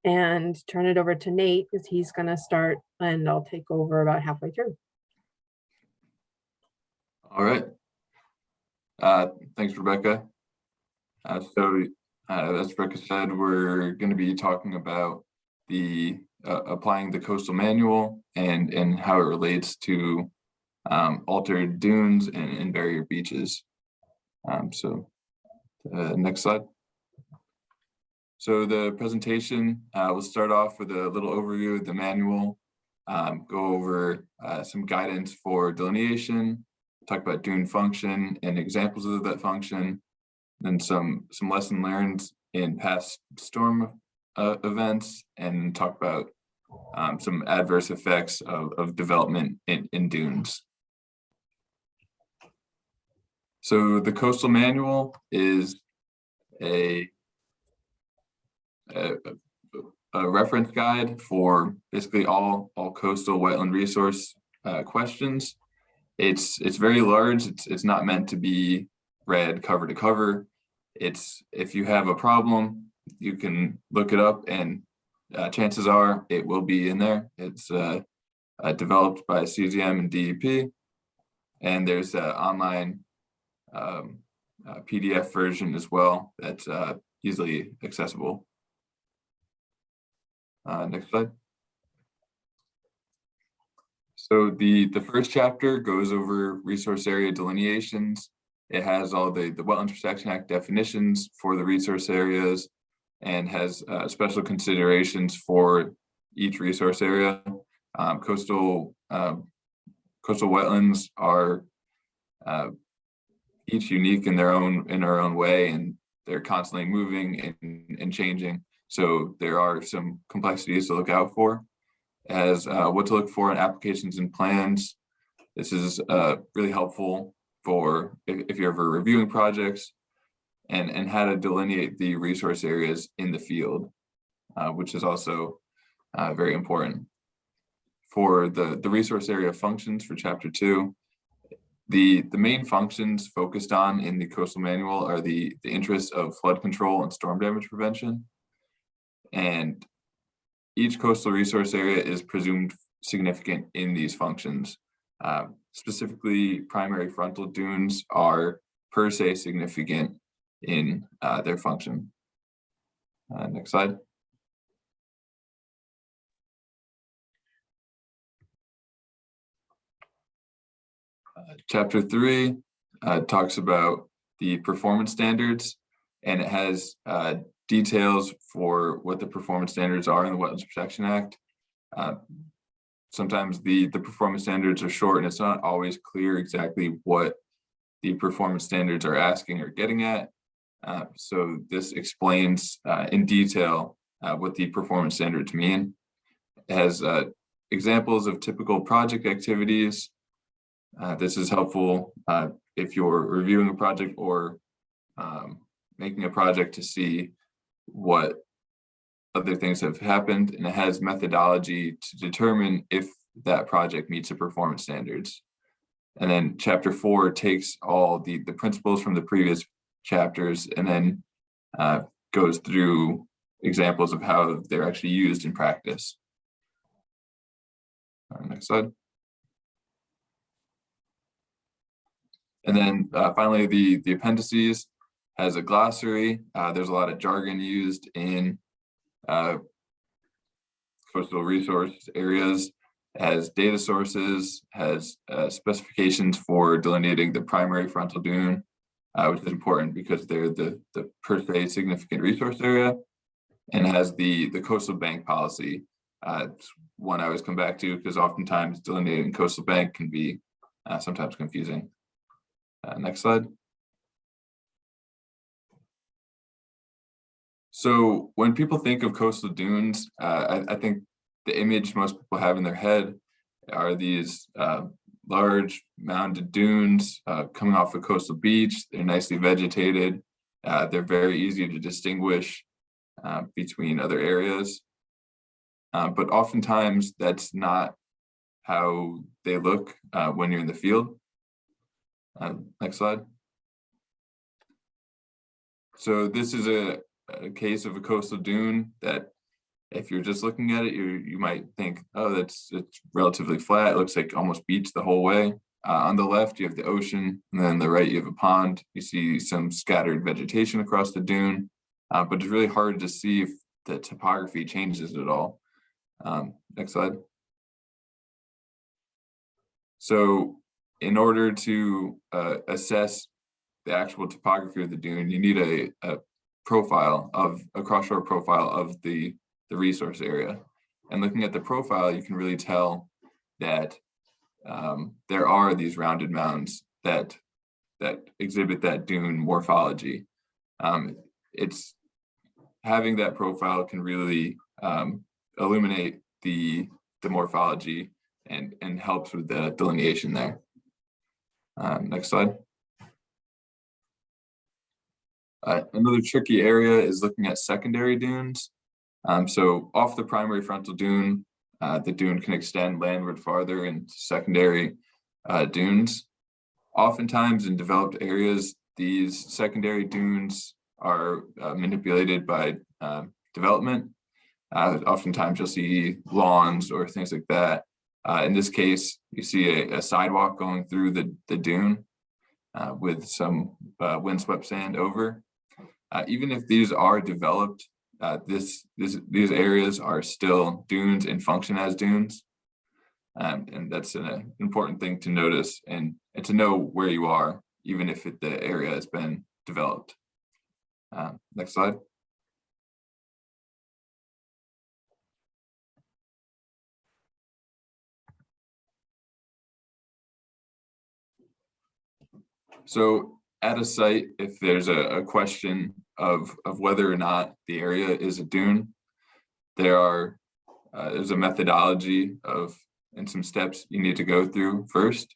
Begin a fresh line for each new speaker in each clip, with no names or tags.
and turn it over to Nate because he's going to start, and I'll take over about halfway through.
All right. Thanks, Rebecca. So as Rebecca said, we're going to be talking about the applying the coastal manual and how it relates to altered dunes and barrier beaches. Next slide. So the presentation, we'll start off with a little overview of the manual, go over some guidance for delineation, talk about dune function and examples of that function, then some lesson learned in past storm events, and talk about some adverse effects of development in dunes. So the coastal manual is a reference guide for basically all coastal wetland resource questions. It's very large. It's not meant to be read cover to cover. It's, if you have a problem, you can look it up, and chances are it will be in there. It's developed by CZM and DEP, and there's an online PDF version as well that's easily accessible. Next slide. So the first chapter goes over resource area delineations. It has all the Wetlands Protection Act definitions for the resource areas, and has special considerations for each resource area. Coastal wetlands are each unique in their own way, and they're constantly moving and changing. So there are some complexities to look out for. As what to look for in applications and plans. This is really helpful for if you're ever reviewing projects, and how to delineate the resource areas in the field, which is also very important. For the resource area functions for chapter 2, the main functions focused on in the coastal manual are the interests of flood control and storm damage prevention. And each coastal resource area is presumed significant in these functions. Specifically, primary frontal dunes are per se significant in their function. Next slide. Chapter 3 talks about the performance standards, and it has details for what the performance standards are in the Wetlands Protection Act. Sometimes the performance standards are short, and it's not always clear exactly what the performance standards are asking or getting at. So this explains in detail what the performance standards mean. It has examples of typical project activities. This is helpful if you're reviewing a project or making a project to see what other things have happened, and it has methodology to determine if that project meets the performance standards. And then chapter 4 takes all the principles from the previous chapters, and then goes through examples of how they're actually used in practice. Next slide. And then finally, the appendices has a glossary. There's a lot of jargon used in coastal resource areas, has data sources, has specifications for delineating the primary frontal dune, which is important because they're the per se significant resource area, and has the coastal bank policy. It's one I always come back to because oftentimes delineating coastal bank can be sometimes confusing. Next slide. So when people think of coastal dunes, I think the image most people have in their head are these large mounded dunes coming off a coastal beach. They're nicely vegetated. They're very easy to distinguish between other areas. But oftentimes that's not how they look when you're in the field. Next slide. So this is a case of a coastal dune that If you're just looking at it, you might think, oh, it's relatively flat. It looks like almost beach the whole way. On the left, you have the ocean, and then on the right, you have a pond. You see some scattered vegetation across the dune, but it's really hard to see if the topography changes at all. Next slide. So in order to assess the actual topography of the dune, you need a profile of a cross-shore profile of the resource area. And looking at the profile, you can really tell that there are these rounded mounds that exhibit that dune morphology. It's having that profile can really illuminate the morphology and helps with the delineation there. Next slide. Another tricky area is looking at secondary dunes. So off the primary frontal dune, the dune can extend landward farther into secondary dunes. Oftentimes in developed areas, these secondary dunes are manipulated by development. Oftentimes you'll see lawns or things like that. In this case, you see a sidewalk going through the dune with some windswept sand over. Even if these are developed, these areas are still dunes and function as dunes. And that's an important thing to notice and to know where you are, even if the area has been developed. Next slide. So at a site, if there's a question of whether or not the area is a dune, there's a methodology and some steps you need to go through first.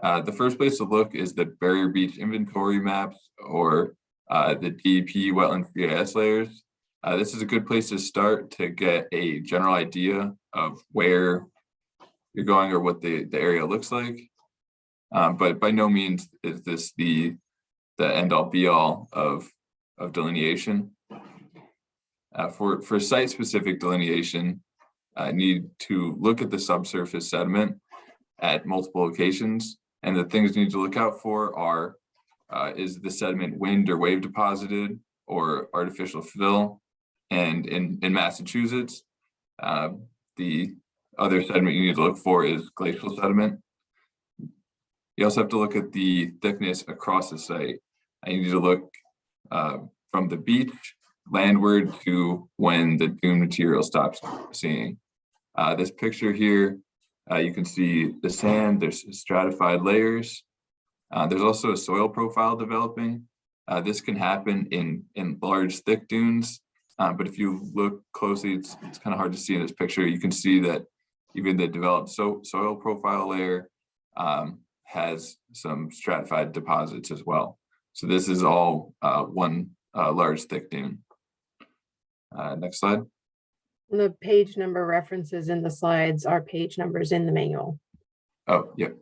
The first place to look is the barrier beach inventory maps or the DEP wetlands GIS layers. This is a good place to start to get a general idea of where you're going or what the area looks like. But by no means is this the end all be all of delineation. For site specific delineation, I need to look at the subsurface sediment at multiple locations. And the things you need to look out for are, is the sediment wind or wave deposited or artificial fill? And in Massachusetts, the other sediment you need to look for is glacial sediment. You also have to look at the thickness across the site. You need to look from the beach landward to when the dune material stops seeing. This picture here, you can see the sand, there's stratified layers. There's also a soil profile developing. This can happen in large, thick dunes, but if you look closely, it's kind of hard to see in this picture. You can see that even the developed soil profile layer has some stratified deposits as well. So this is all one large, thick dune. Next slide.
The page number references in the slides are page numbers in the manual.
Oh, yep.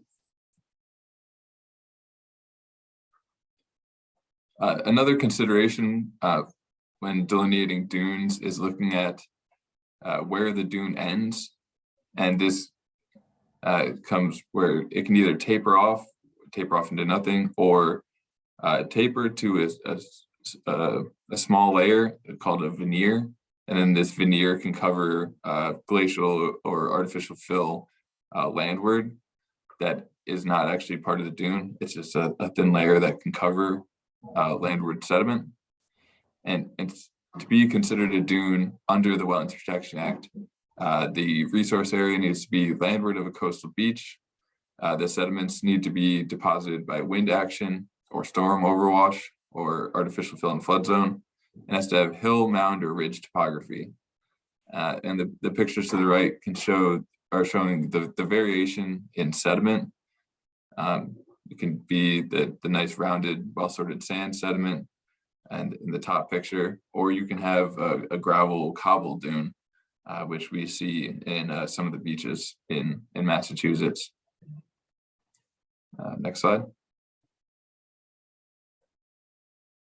Another consideration when delineating dunes is looking at where the dune ends. And this comes where it can either taper off into nothing, or taper to a small layer called a veneer. And then this veneer can cover glacial or artificial fill landward that is not actually part of the dune. It's just a thin layer that can cover landward sediment. And it's to be considered a dune under the Wetlands Protection Act. The resource area needs to be landward of a coastal beach. The sediments need to be deposited by wind action or storm overwash or artificial fill and flood zone. It has to have hill, mound, or ridge topography. And the pictures to the right are showing the variation in sediment. It can be the nice rounded, well-sorted sand sediment and in the top picture, or you can have a gravel cobble dune, which we see in some of the beaches in Massachusetts. Next slide.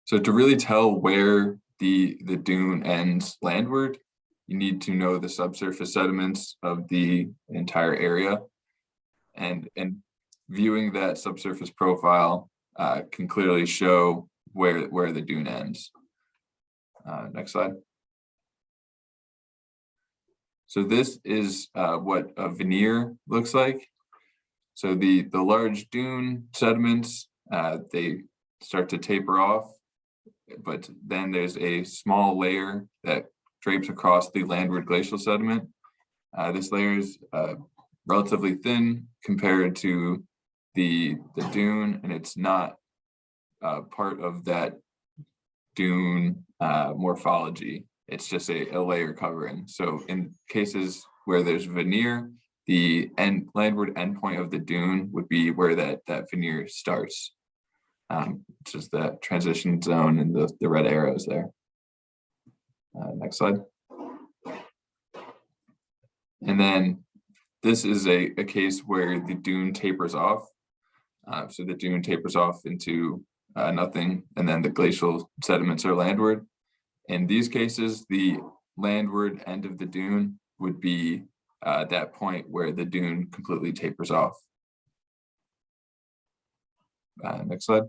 So to really tell where the dune ends landward, you need to know the subsurface sediments of the entire area. And viewing that subsurface profile can clearly show where the dune ends. Next slide. So this is what a veneer looks like. So the large dune sediments, they start to taper off, but then there's a small layer that drapes across the landward glacial sediment. This layer is relatively thin compared to the dune, and it's not part of that dune morphology. It's just a layer covering. So in cases where there's veneer, the landward endpoint of the dune would be where that veneer starts, which is that transition zone and the red arrows there. Next slide. And then this is a case where the dune tapers off. So the dune tapers off into nothing, and then the glacial sediments are landward. In these cases, the landward end of the dune would be that point where the dune completely tapers off. Next slide.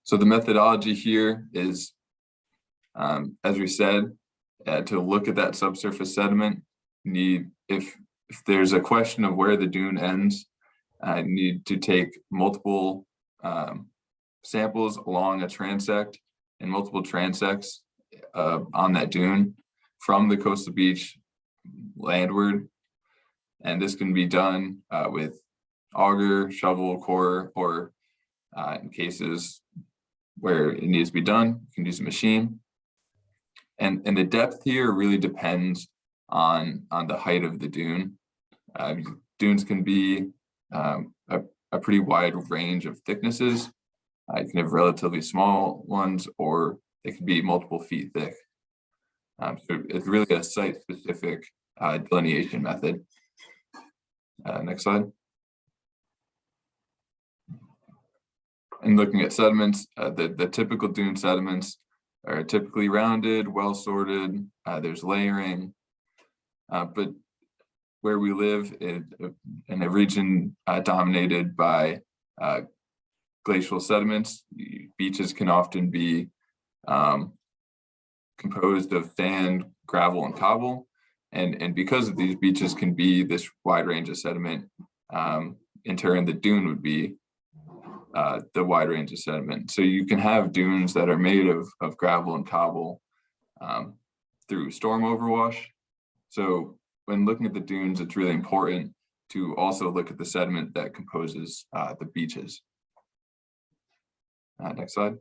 So the methodology here is, as we said, to look at that subsurface sediment, if there's a question of where the dune ends, need to take multiple samples along a transect and multiple transects on that dune from the coastal beach landward. And this can be done with auger, shovel, core, or in cases where it needs to be done, you can use a machine. And the depth here really depends on the height of the dune. Dunes can be a pretty wide range of thicknesses. You can have relatively small ones, or they can be multiple feet thick. So it's really a site-specific delineation method. Next slide. And looking at sediments, the typical dune sediments are typically rounded, well-sorted. There's layering, but where we live in a region dominated by glacial sediments, beaches can often be composed of sand, gravel, and cobble. And because these beaches can be this wide range of sediment, in turn, the dune would be the wide range of sediment. So you can have dunes that are made of gravel and cobble through storm overwash. So when looking at the dunes, it's really important to also look at the sediment that composes the beaches. Next slide.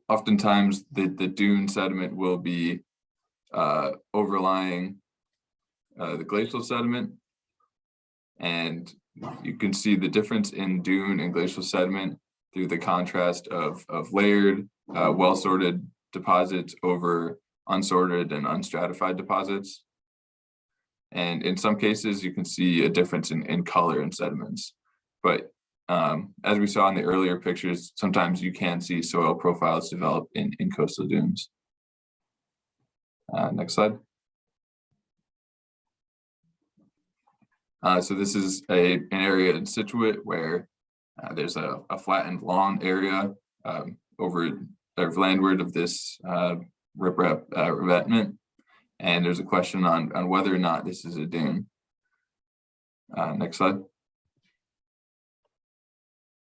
Oftentimes, the dune sediment will be overlying the glacial sediment. And you can see the difference in dune and glacial sediment through the contrast of layered, well-sorted deposits over unsorted and unstratified deposits. And in some cases, you can see a difference in color in sediments. But as we saw in the earlier pictures, sometimes you can see soil profiles develop in coastal dunes. Next slide. So this is an area in Scituate where there's a flattened lawn area landward of this riprap revetment, and there's a question on whether or not this is a dune. Next slide.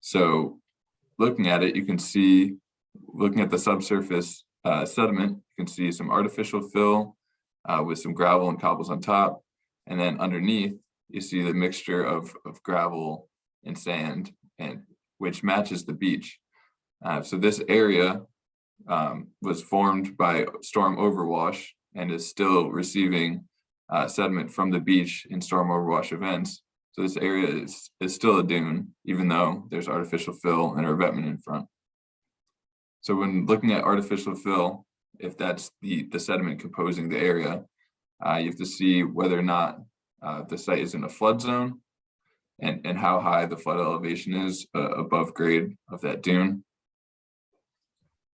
So looking at it, you can see, looking at the subsurface sediment, you can see some artificial fill with some gravel and cobbles on top, and then underneath you see the mixture of gravel and sand, and which matches the beach. So this area was formed by storm overwash and is still receiving sediment from the beach in storm overwash events. So this area is still a dune, even though there's artificial fill and a revetment in front. So when looking at artificial fill, if that's the sediment composing the area, you have to see whether or not the site is in a flood zone. and how high the flood elevation is above grade of that dune.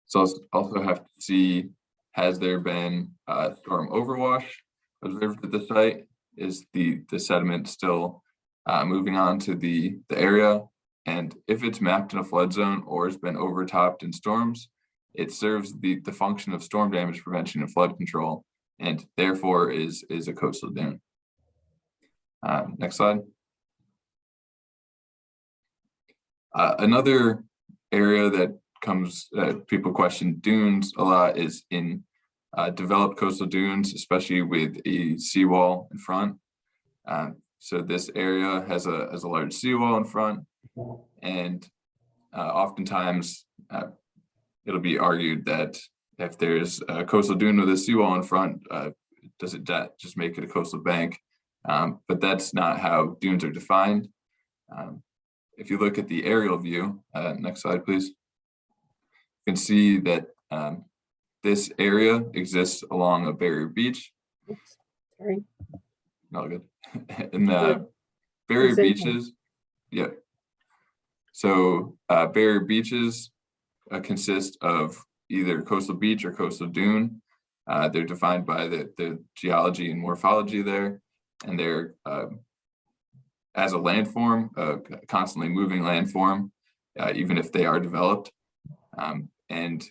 So also have to see, has there been storm overwash observed at the site? Is the sediment still moving on to the area? And if it's mapped in a flood zone or has been overtopped in storms, it serves the function of storm damage prevention and flood control, and therefore is a coastal dune. Next slide. Another area that comes, people question dunes a lot, is in developed coastal dunes, especially with a seawall in front. So this area has a large seawall in front, and oftentimes it'll be argued that if there's a coastal dune with a seawall in front, does it just make it a coastal bank? But that's not how dunes are defined. If you look at the aerial view, next slide, please, you can see that this area exists along a barrier beach.
Oops, sorry.
No, good. And barrier beaches, yeah. So barrier beaches consist of either coastal beach or coastal dune. They're defined by the geology and morphology there, and they're as a landform, constantly moving landform, even if they are developed. And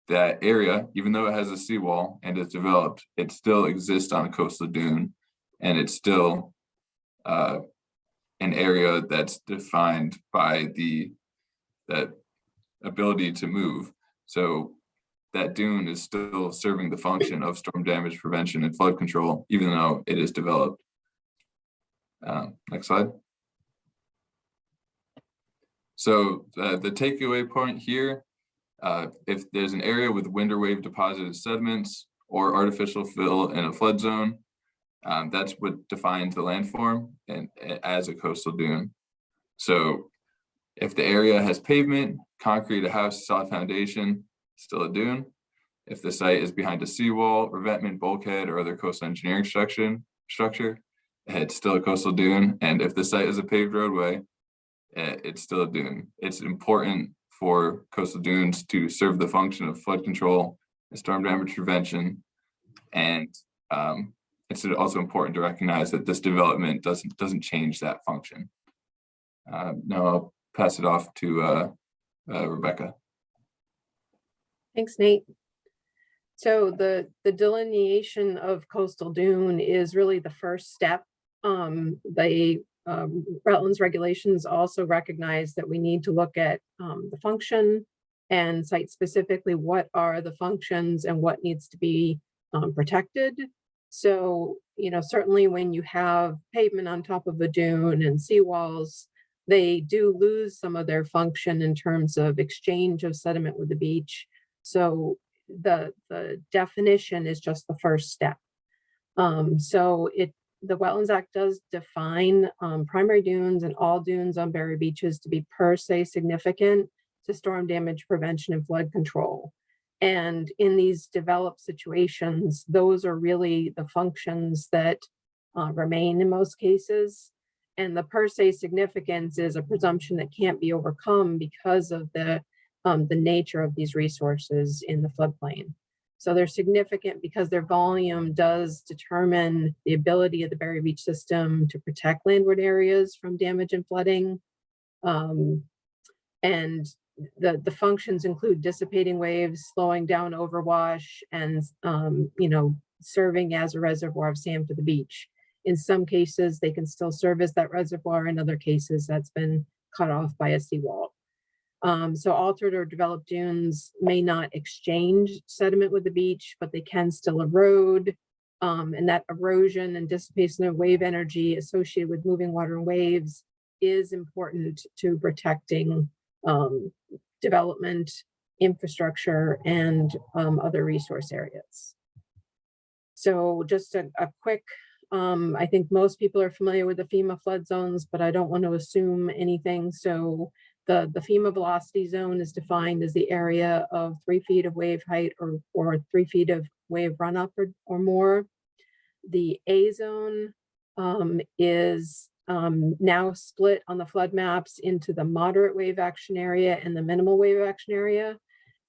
that area, even though it has a seawall and is developed, it still exists on a coastal dune, and it's still an area that's defined by that ability to move. So that dune is still serving the function of storm damage prevention and flood control, even though it is developed. Next slide. So the takeaway point here, if there's an area with wind or wave deposited sediments or artificial fill in a flood zone, that's what defines the landform and as a coastal dune. So if the area has pavement, concrete, a house, solid foundation, still a dune. If the site is behind a seawall, revetment, bulkhead, or other coastal engineering structure, it's still a coastal dune. And if the site is a paved roadway, it's still a dune. It's important for coastal dunes to serve the function of flood control and storm damage prevention. And it's also important to recognize that this development doesn't change that function. Now I'll pass it off to Rebecca.
Thanks, Nate. So the delineation of coastal dune is really the first step. The wetlands regulations also recognize that we need to look at the function and cite specifically what are the functions and what needs to be protected. So, certainly when you have pavement on top of a dune and seawalls, they do lose some of their function in terms of exchange of sediment with the beach. So the definition is just the first step. The Wetlands Act does define primary dunes and all dunes on barrier beaches to be per se significant to storm damage prevention and flood control. And in these developed situations, those are really the functions that remain in most cases. And the per se significance is a presumption that can't be overcome because of the nature of these resources in the floodplain. So they're significant because their volume does determine the ability of the barrier beach system to protect landward areas from damage and flooding. And the functions include dissipating waves, slowing down overwash, and serving as a reservoir of sand for the beach. In some cases, they can still serve as that reservoir. In other cases, that's been cut off by a seawall. So altered or developed dunes may not exchange sediment with the beach, but they can still erode. And that erosion and dissipation of wave energy associated with moving water and waves is important to protecting development, infrastructure, and other resource areas. So just a quick, I think most people are familiar with the FEMA flood zones, but I don't want to assume anything. So the FEMA velocity zone is defined as the area of 3 feet of wave height or 3 feet of wave runoff or more. The A zone is now split on the flood maps into the moderate wave action area and the minimal wave action area.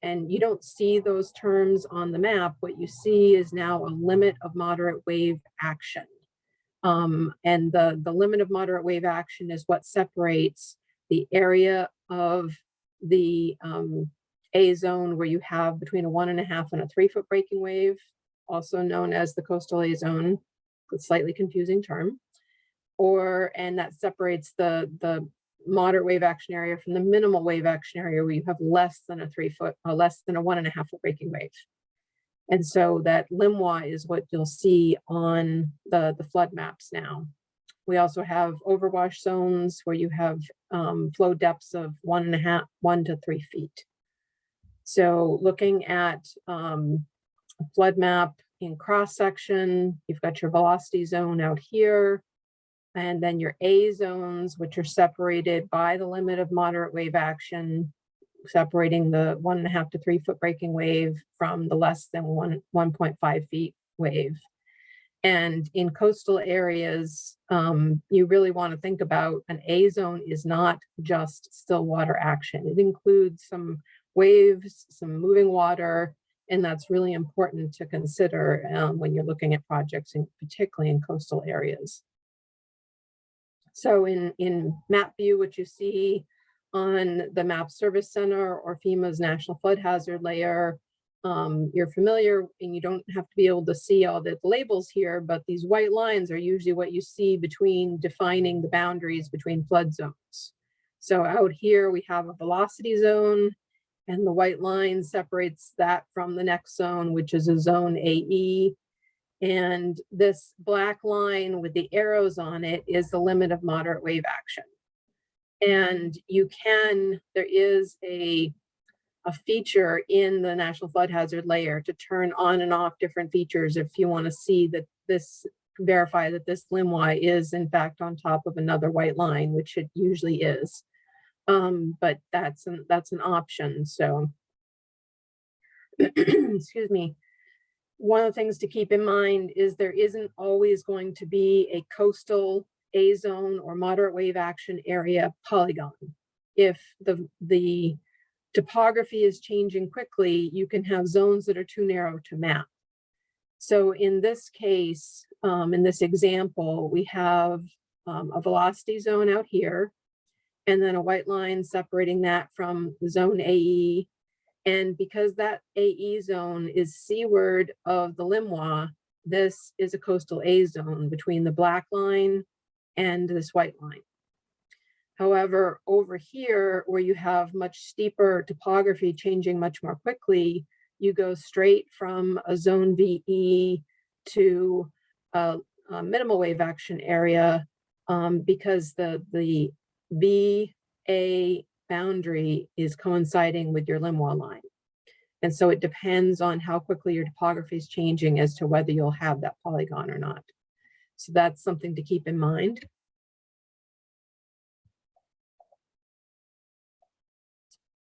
And you don't see those terms on the map. What you see is now a limit of moderate wave action. And the limit of moderate wave action is what separates the area of the A zone where you have between a 1.5 and a 3 foot breaking wave, also known as the coastal A zone, a slightly confusing term, and that separates the moderate wave action area from the minimal wave action area where you have less than a 3 foot, less than a 1.5 foot breaking wave. And so that limwa is what you'll see on the flood maps now. We also have overwash zones where you have flow depths of 1 to 3 feet. So looking at a flood map in cross section, you've got your velocity zone out here, and then your A zones, which are separated by the limit of moderate wave action, separating the 1.5 to 3 foot breaking wave from the less than 1.5 feet wave. And in coastal areas, you really want to think about an A zone is not just still water action. It includes some waves, some moving water, and that's really important to consider when you're looking at projects, particularly in coastal areas. So in map view, what you see on the Map Service Center or FEMA's National Flood Hazard Layer, you're familiar, and you don't have to be able to see all the labels here, but these white lines are usually what you see between defining the boundaries between flood zones. So out here we have a velocity zone, and the white line separates that from the next zone, which is a zone AE. And this black line with the arrows on it is the limit of moderate wave action. And there is a feature in the National Flood Hazard Layer to turn on and off different features if you want to see that verify that this limwa is in fact on top of another white line, which it usually is. But that's an option. So, excuse me. One of the things to keep in mind is there isn't always going to be a coastal A zone or moderate wave action area polygon. If the topography is changing quickly, you can have zones that are too narrow to map. So in this case, in this example, we have a velocity zone out here, and then a white line separating that from zone AE. And because that AE zone is seaward of the limwa, this is a coastal A zone between the black line and this white line. However, over here, where you have much steeper topography changing much more quickly, you go straight from a zone VE to a minimal wave action area because the VA boundary is coinciding with your limwa line. And so it depends on how quickly your topography is changing as to whether you'll have that polygon or not. So that's something to keep in mind.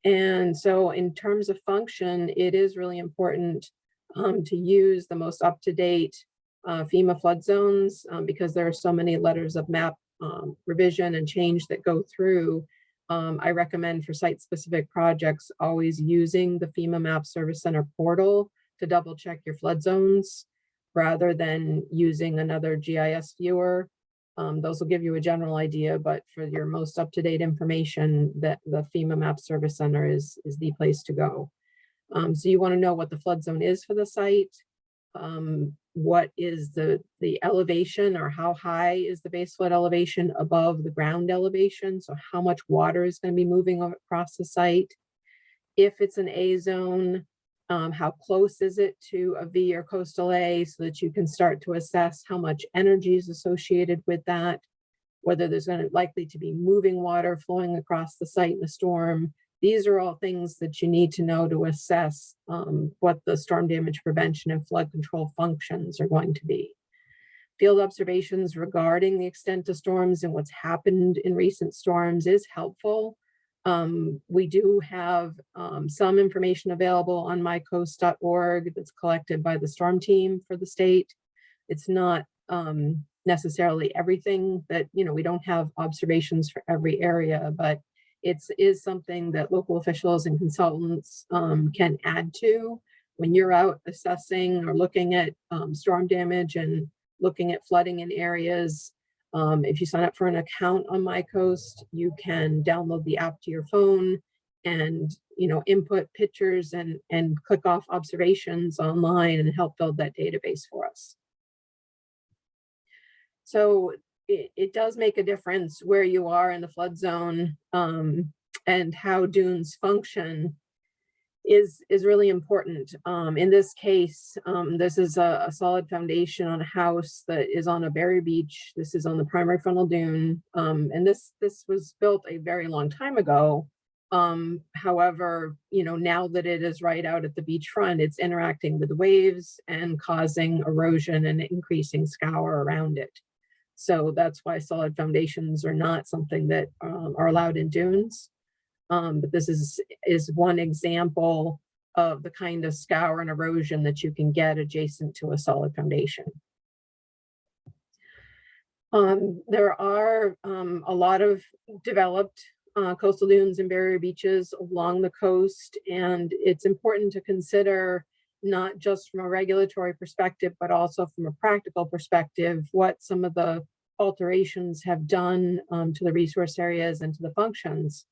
And so in terms of function, it is really important to use the most up-to-date FEMA flood zones because there are so many letters of map revision and change that go through. I recommend for site-specific projects always using the FEMA Map Service Center portal to double check your flood zones rather than using another GIS viewer. Those will give you a general idea, but for your most up-to-date information, that the FEMA Map Service Center is the place to go. So you want to know what the flood zone is for the site, what is the elevation, or how high is the base flood elevation above the ground elevation, so how much water is going to be moving across the site. If it's an A zone, how close is it to a V or coastal A, so that you can start to assess how much energy is associated with that, whether there's likely to be moving water flowing across the site in a storm. These are all things that you need to know to assess what the storm damage prevention and flood control functions are going to be. Field observations regarding the extent of storms and what's happened in recent storms is helpful. We do have some information available on mycoast.org that's collected by the storm team for the state. It's not necessarily everything that, we don't have observations for every area, but is something that local officials and consultants can add to when you're out assessing or looking at storm damage and looking at flooding in areas. If you sign up for an account on MyCoast, you can download the app to your phone and input pictures and click off observations online and help build that database for us. So it does make a difference where you are in the flood zone, and how dunes function is really important. In this case, this is a solid foundation on a house that is on a barrier beach. This is on the primary frontal dune, and this was built a very long time ago. However, now that it is right out at the beachfront, it's interacting with the waves and causing erosion and increasing scour around it. So that's why solid foundations are not something that are allowed in dunes. But this is one example of the kind of scour and erosion that you can get adjacent to a solid foundation. There are a lot of developed coastal dunes and barrier beaches along the coast, and it's important to consider, not just from a regulatory perspective, but also from a practical perspective, what some of the alterations have done to the resource areas and to the functions.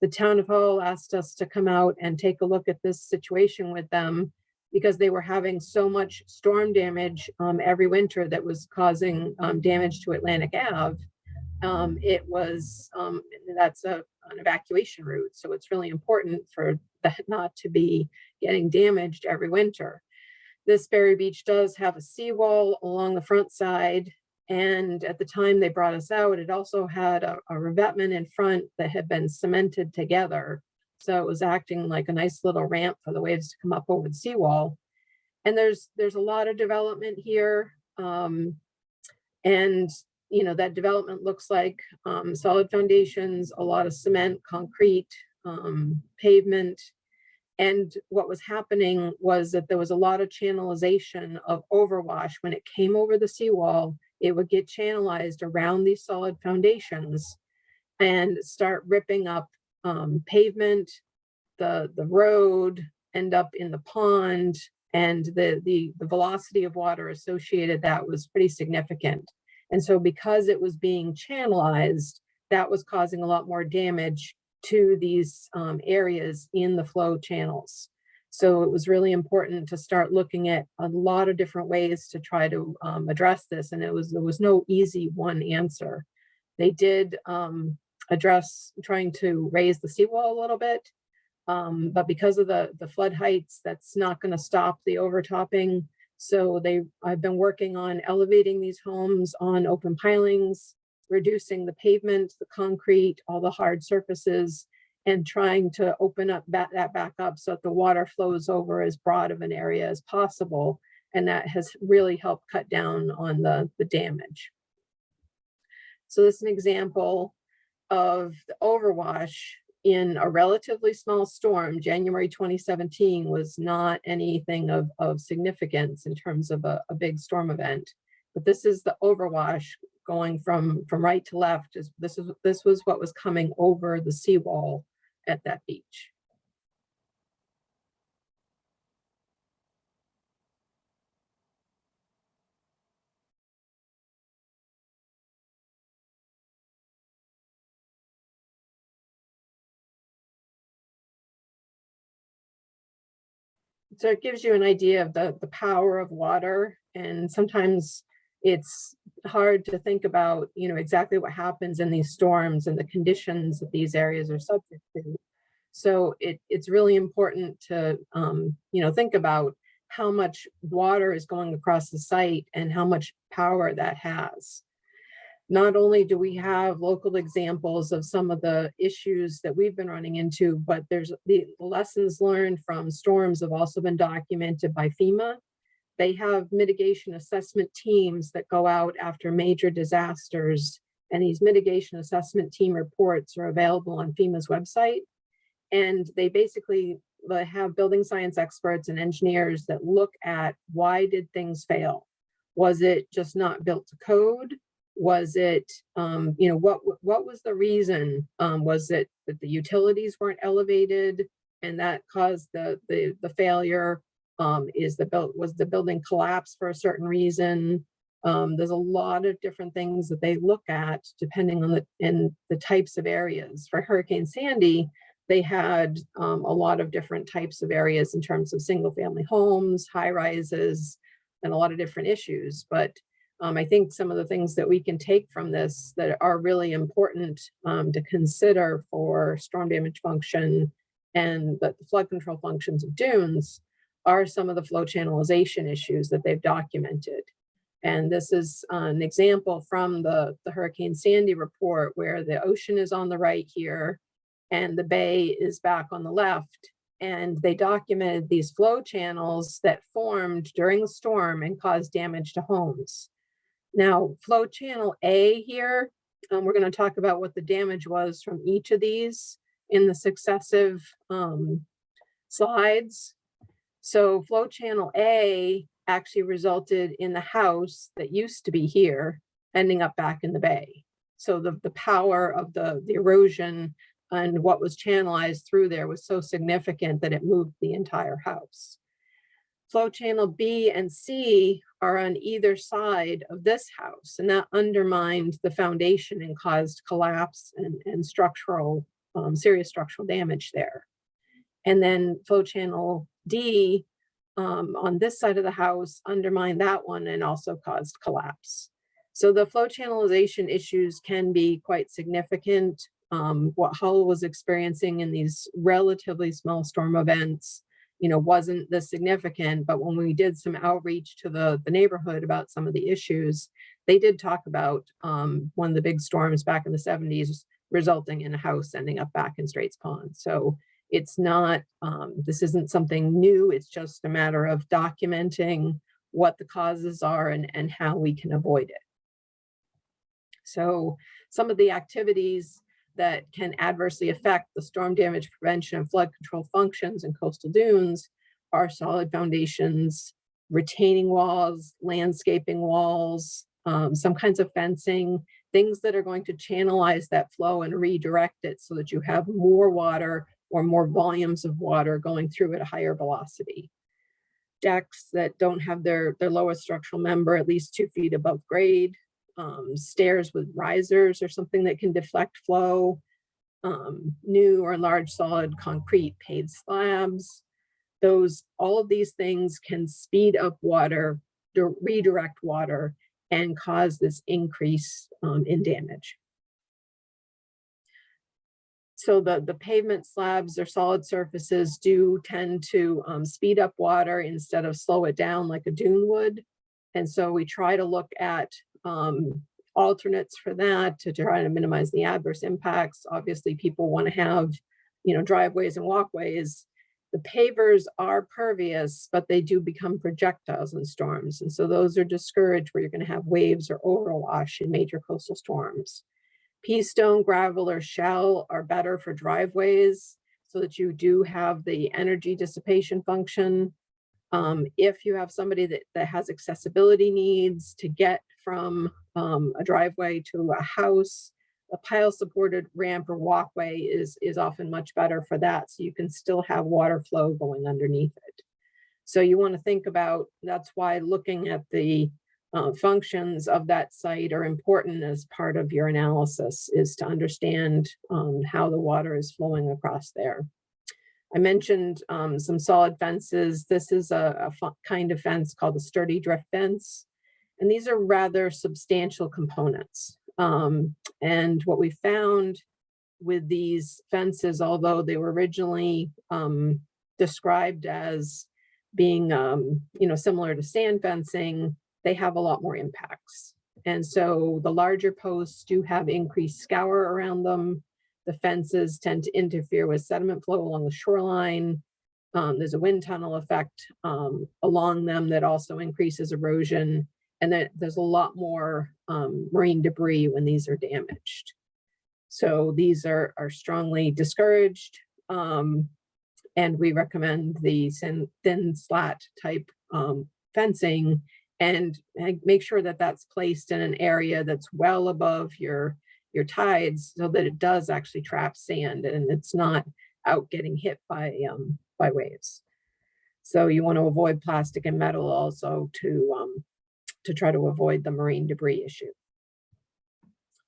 The town of Hull asked us to come out and take a look at this situation with them because they were having so much storm damage every winter that was causing damage to Atlantic Ave. That's an evacuation route, so it's really important for that not to be getting damaged every winter. This barrier beach does have a seawall along the front side, and at the time they brought us out, it also had a revetment in front that had been cemented together, so it was acting like a nice little ramp for the waves to come up over the seawall. And there's a lot of development here, and that development looks like solid foundations, a lot of cement, concrete, pavement. And what was happening was that there was a lot of channelization of overwash. When it came over the seawall, it would get channelized around these solid foundations and start ripping up pavement, the road, end up in the pond, and the velocity of water associated that was pretty significant. And so because it was being channelized, that was causing a lot more damage to these areas in the flow channels. So it was really important to start looking at a lot of different ways to try to address this. And there was no easy one answer. They did address trying to raise the seawall a little bit, but because of the flood heights, that's not going to stop the overtopping. So I've been working on elevating these homes on open pilings, reducing the pavement, the concrete, all the hard surfaces, and trying to open up that back up so that the water flows over as broad of an area as possible. And that has really helped cut down on the damage. So this is an example of the overwash in a relatively small storm. January 2017 was not anything of significance in terms of a big storm event. But this is the overwash going from right to left. This was what was coming over the seawall at that beach. So it gives you an idea of the power of water, and sometimes it's hard to think about, exactly what happens in these storms and the conditions that these areas are subject to. So it's really important to, think about how much water is going across the site and how much power that has. Not only do we have local examples of some of the issues that we've been running into, but there's the lessons learned from storms have also been documented by FEMA. They have mitigation assessment teams that go out after major disasters, and these mitigation assessment team reports are available on FEMA's website. And they have building science experts and engineers that look at why did things fail? Was it just not built to code? Was it, what was the reason? Was it that the utilities weren't elevated and that caused the failure? Was the building collapsed for a certain reason? There's a lot of different things that they look at depending on the types of areas. For Hurricane Sandy, they had a lot of different types of areas in terms of single family homes, high rises, and a lot of different issues. But I think some of the things that we can take from this that are really important to consider for storm damage function and the flood control functions of dunes are some of the flow channelization issues that they've documented. And this is an example from the Hurricane Sandy report where the ocean is on the right here and the bay is back on the left. And they documented these flow channels that formed during the storm and caused damage to homes. Now, flow channel A here, we're going to talk about what the damage was from each of these in the successive slides. So flow channel A actually resulted in the house that used to be here ending up back in the bay. So the power of the erosion and what was channelized through there was so significant that it moved the entire house. Flow channel B and C are on either side of this house, and that undermined the foundation and caused collapse and structural, serious structural damage there. And then flow channel D on this side of the house undermined that one and also caused collapse. So the flow channelization issues can be quite significant. What Hull was experiencing in these relatively small storm events, wasn't this significant, but when we did some outreach to the neighborhood about some of the issues, they did talk about one of the big storms back in the 70s resulting in a house ending up back in Straits Pond. So it's not, this isn't something new, it's just a matter of documenting what the causes are and how we can avoid it. So some of the activities that can adversely affect the storm damage prevention and flood control functions in coastal dunes are solid foundations, retaining walls, landscaping walls, some kinds of fencing, things that are going to channelize that flow and redirect it so that you have more water or more volumes of water going through at a higher velocity. Decks that don't have their lowest structural member at least 2 feet above grade, stairs with risers or something that can deflect flow, new or large solid concrete paved slabs. All of these things can speed up water, redirect water, and cause this increase in damage. So the pavement slabs or solid surfaces do tend to speed up water instead of slow it down like a dune would. And so we try to look at alternates for that to try to minimize the adverse impacts. Obviously, people want to have, driveways and walkways. The pavers are pervious, but they do become projectiles in storms. And so those are discouraged where you're going to have waves or overwash in major coastal storms. Pea stone, gravel, or shell are better for driveways so that you do have the energy dissipation function. If you have somebody that has accessibility needs to get from a driveway to a house, a pile supported ramp or walkway is often much better for that. So you can still have water flow going underneath it. So you want to think about, that's why looking at the functions of that site are important as part of your analysis, is to understand how the water is flowing across there. I mentioned some solid fences. This is a kind of fence called a sturdy drift fence. And these are rather substantial components. And what we found with these fences, although they were originally described as being similar to sand fencing, they have a lot more impacts. And so the larger posts do have increased scour around them. The fences tend to interfere with sediment flow along the shoreline. There's a wind tunnel effect along them that also increases erosion. And that there's a lot more marine debris when these are damaged. So these are strongly discouraged. And we recommend the thin slat type fencing and make sure that that's placed in an area that's well above your tides, so that it does actually trap sand and it's not out getting hit by waves. So you want to avoid plastic and metal also to try to avoid the marine debris issue.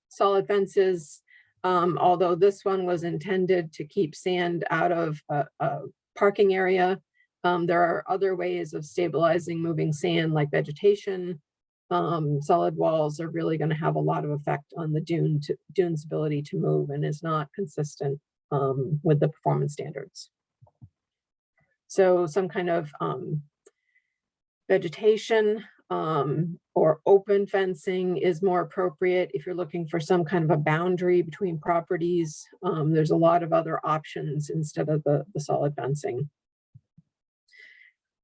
Solid fences, although this one was intended to keep sand out of a parking area, there are other ways of stabilizing moving sand like vegetation. Solid walls are really going to have a lot of effect on the dune's ability to move, and is not consistent with the performance standards. So some kind of vegetation or open fencing is more appropriate if you're looking for some kind of a boundary between properties. There's a lot of other options instead of the solid fencing.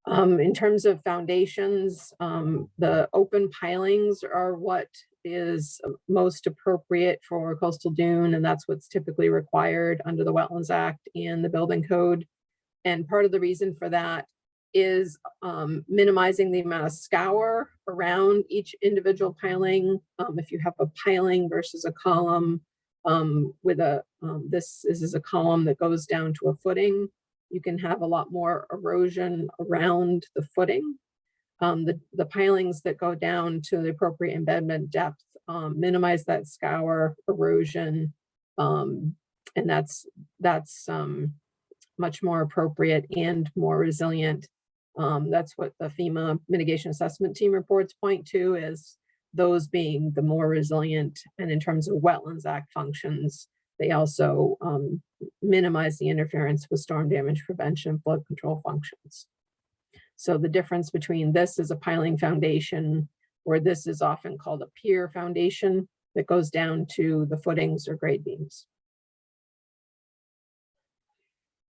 In terms of foundations, the open pilings are what is most appropriate for coastal dune, and that's what's typically required under the Wetlands Act and the building code. And part of the reason for that is minimizing the amount of scour around each individual piling. If you have a piling versus a column with this is a column that goes down to a footing, you can have a lot more erosion around the footing. The pilings that go down to the appropriate embedment depth minimize that scour erosion, and that's much more appropriate and more resilient. That's what the FEMA mitigation assessment team reports point to, as those being the more resilient. And in terms of Wetlands Act functions, they also minimize the interference with storm damage prevention, flood control functions. So the difference between this is a piling foundation, where this is often called a pier foundation that goes down to the footings or grade beams.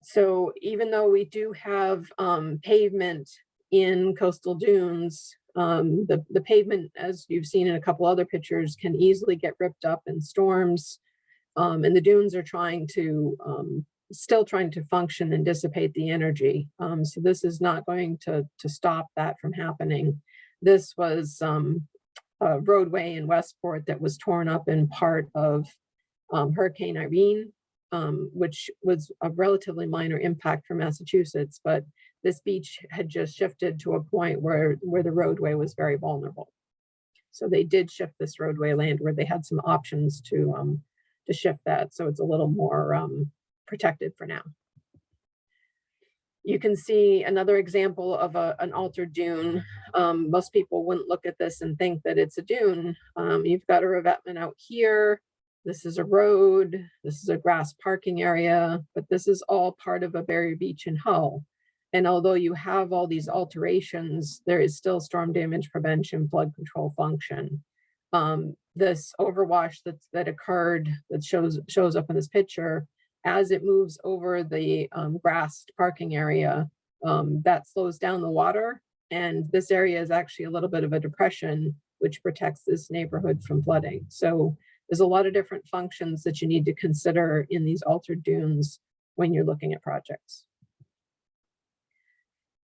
So even though we do have pavement in coastal dunes, the pavement, as you've seen in a couple other pictures, can easily get ripped up in storms. And the dunes are still trying to function and dissipate the energy. So this is not going to stop that from happening. This was a roadway in Westport that was torn up in part of Hurricane Irene, which was a relatively minor impact for Massachusetts, but this beach had just shifted to a point where the roadway was very vulnerable. So they did shift this roadway land where they had some options to shift that, so it's a little more protected for now. You can see another example of an altered dune. Most people wouldn't look at this and think that it's a dune. You've got a revetment out here. This is a road. This is a grass parking area, but this is all part of a barrier beach in Hull. And although you have all these alterations, there is still storm damage prevention, flood control function. This overwash that occurred, that shows up in this picture, as it moves over the grassed parking area, that slows down the water. And this area is actually a little bit of a depression, which protects this neighborhood from flooding. So there's a lot of different functions that you need to consider in these altered dunes when you're looking at projects.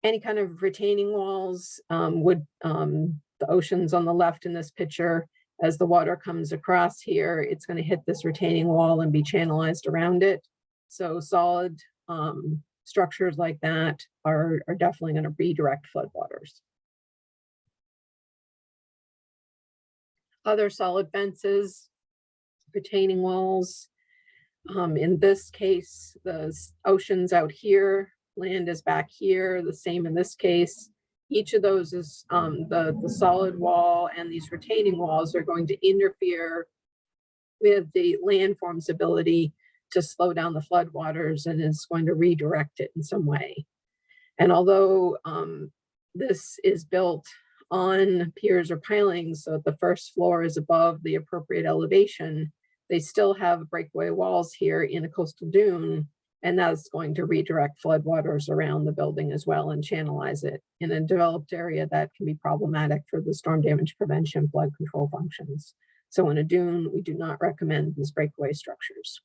Any kind of retaining walls the ocean's on the left in this picture. As the water comes across here, it's going to hit this retaining wall and be channelized around it. So solid structures like that are definitely going to redirect floodwaters. Other solid fences, retaining walls. In this case, the ocean's out here, land is back here, the same in this case. Each of those is the solid wall, and these retaining walls are going to interfere with the landform's ability to slow down the floodwaters, and is going to redirect it in some way. And although this is built on piers or pilings, so the first floor is above the appropriate elevation, they still have breakaway walls here in a coastal dune, and that's going to redirect floodwaters around the building as well and channelize it. In a developed area, that can be problematic for the storm damage prevention, flood control functions. So in a dune, we do not recommend these breakaway structures.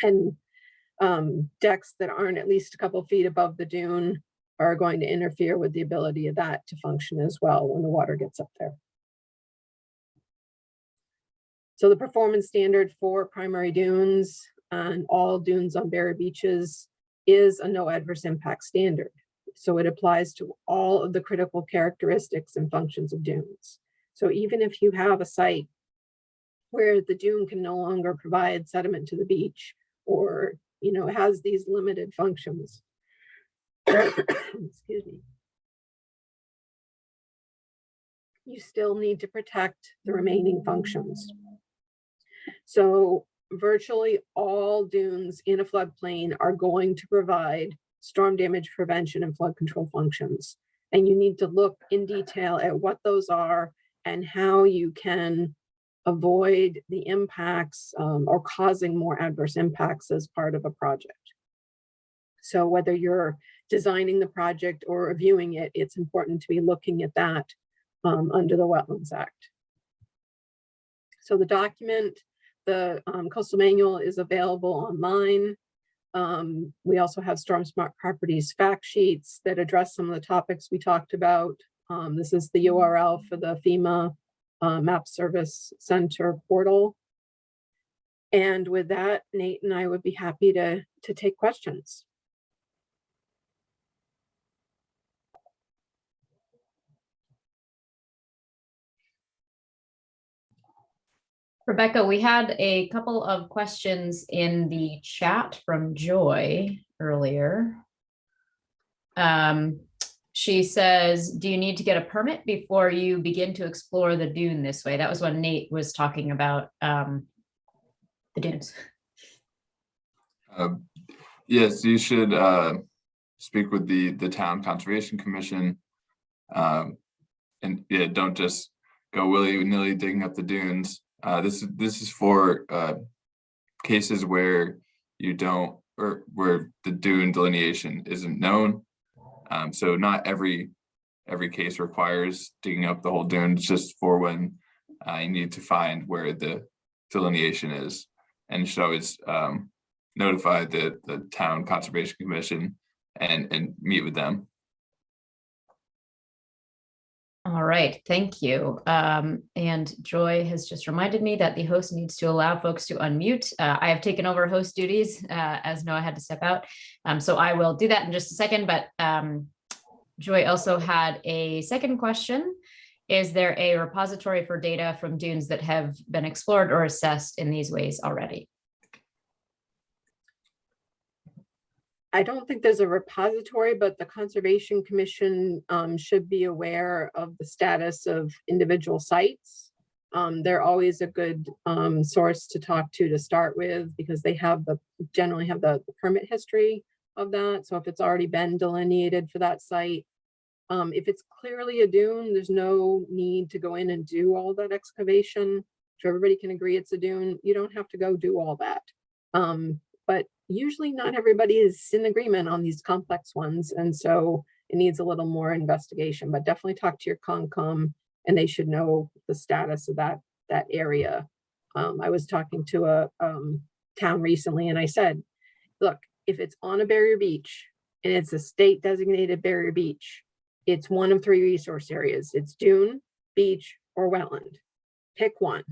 And decks that aren't at least a couple feet above the dune are going to interfere with the ability of that to function as well when the water gets up there. So the performance standard for primary dunes and all dunes on barrier beaches is a no adverse impact standard. So it applies to all of the critical characteristics and functions of dunes. So even if you have a site where the dune can no longer provide sediment to the beach, or has these limited functions, excuse me, you still need to protect the remaining functions. So virtually all dunes in a floodplain are going to provide storm damage prevention and flood control functions. And you need to look in detail at what those are and how you can avoid the impacts or causing more adverse impacts as part of a project. So whether you're designing the project or reviewing it, it's important to be looking at that under the Wetlands Act. So the document, the coastal manual, is available online. We also have Storm Smart Properties fact sheets that address some of the topics we talked about. This is the URL for the FEMA Map Service Center portal. And with that, Nate and I would be happy to take questions.
Rebecca, we had a couple of questions in the chat from Joy earlier. She says, do you need to get a permit before you begin to explore the dune this way? That was when Nate was talking about the dunes.
Yes, you should speak with the town conservation commission, and yeah, don't just go willy-nilly digging up the dunes. This is for cases where you don't, or where the dune delineation isn't known. So not every case requires digging up the whole dune. It's just for when you need to find where the delineation is, and you should always notify the town conservation commission and meet with them.
All right, thank you. And Joy has just reminded me that the host needs to allow folks to unmute. I have taken over host duties as Noah had to step out. So I will do that in just a second, but Joy also had a second question. Is there a repository for data from dunes that have been explored or assessed in these ways already?
I don't think there's a repository, but the Conservation Commission should be aware of the status of individual sites. They're always a good source to talk to start with, because they have generally have the permit history of that. So if it's already been delineated for that site, if it's clearly a dune, there's no need to go in and do all that excavation. So everybody can agree it's a dune. You don't have to go do all that. But usually not everybody is in agreement on these complex ones. And so it needs a little more investigation, but definitely talk to your Concom and they should know the status of that area. I was talking to a town recently and I said, look, if it's on a barrier beach and it's a state designated barrier beach, it's one of three resource areas. It's dune, beach, or wetland. Pick one.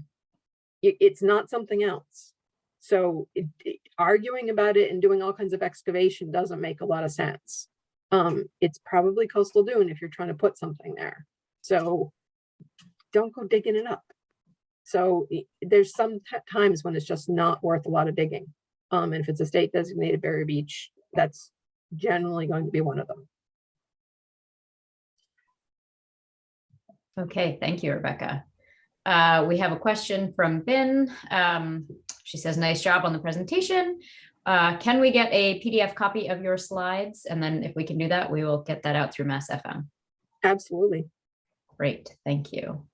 It's not something else. So arguing about it and doing all kinds of excavation doesn't make a lot of sense. It's probably coastal dune if you're trying to put something there. So don't go digging it up. So there's some times when it's just not worth a lot of digging. And if it's a state designated barrier beach, that's generally going to be one of them.
Okay, thank you, Rebecca. We have a question from Ben. She says, nice job on the presentation. Can we get a PDF copy of your slides? And then if we can do that, we will get that out through massFM.
Absolutely.
Great, thank you.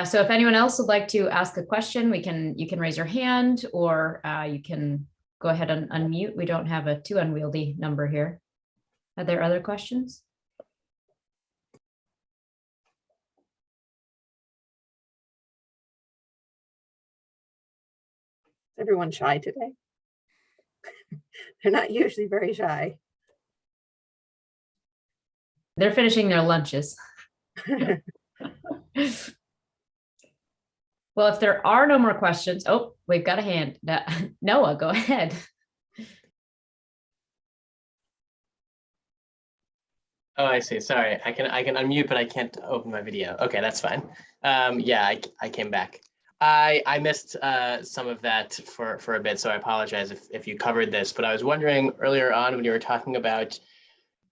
So if anyone else would like to ask a question, you can raise your hand, or you can go ahead and unmute. We don't have a too unwieldy number here. Are there other questions?
Everyone's shy today. They're not usually very shy.
They're finishing their lunches. Well, if there are no more questions, oh, we've got a hand. Noah, go ahead.
Oh, I see. Sorry. I can unmute, but I can't open my video. Okay, that's fine. Yeah, I came back. I missed some of that for a bit, so I apologize if you covered this, but I was wondering earlier on when you were talking about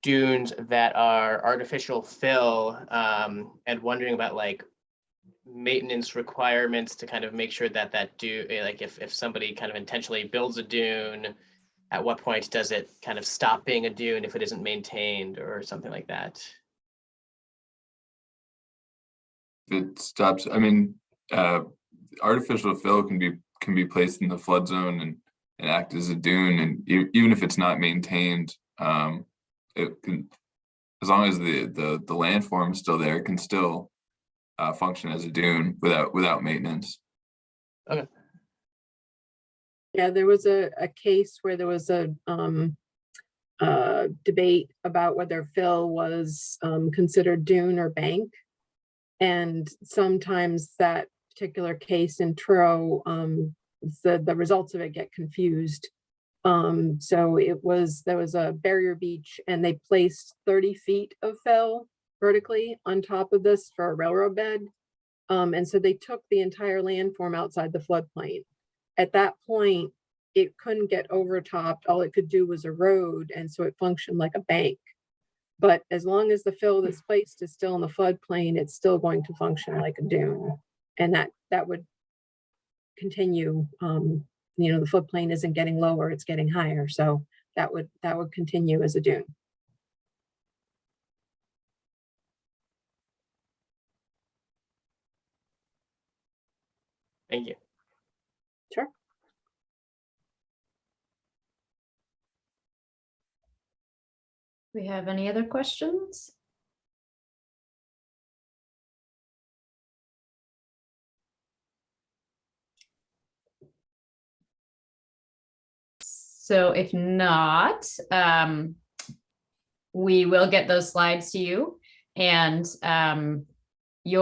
dunes that are artificial fill, and wondering about like maintenance requirements to kind of make sure that like if somebody kind of intentionally builds a dune, at what point does it kind of stop being a dune if it isn't maintained or something like that?
It stops, I mean, artificial fill can be placed in the flood zone and act as a dune, and even if it's not maintained, it can, as long as the landform is still there, it can still function as a dune without maintenance.
Okay.
Yeah, there was a case where there was a debate about whether fill was considered dune or bank. And sometimes that particular case in Truro, the results of it get confused. So there was a barrier beach and they placed 30 feet of fill vertically on top of this for a railroad bed. And so they took the entire landform outside the floodplain. At that point, it couldn't get overtopped. All it could do was erode, and so it functioned like a bank. But as long as the fill that's placed is still in the floodplain, it's still going to function like a dune, and that would continue. You know, the floodplain isn't getting lower; it's getting higher, so that would continue as a dune.
Thank you.
Sure.
We have any other questions? So if not, we will get those slides to you. And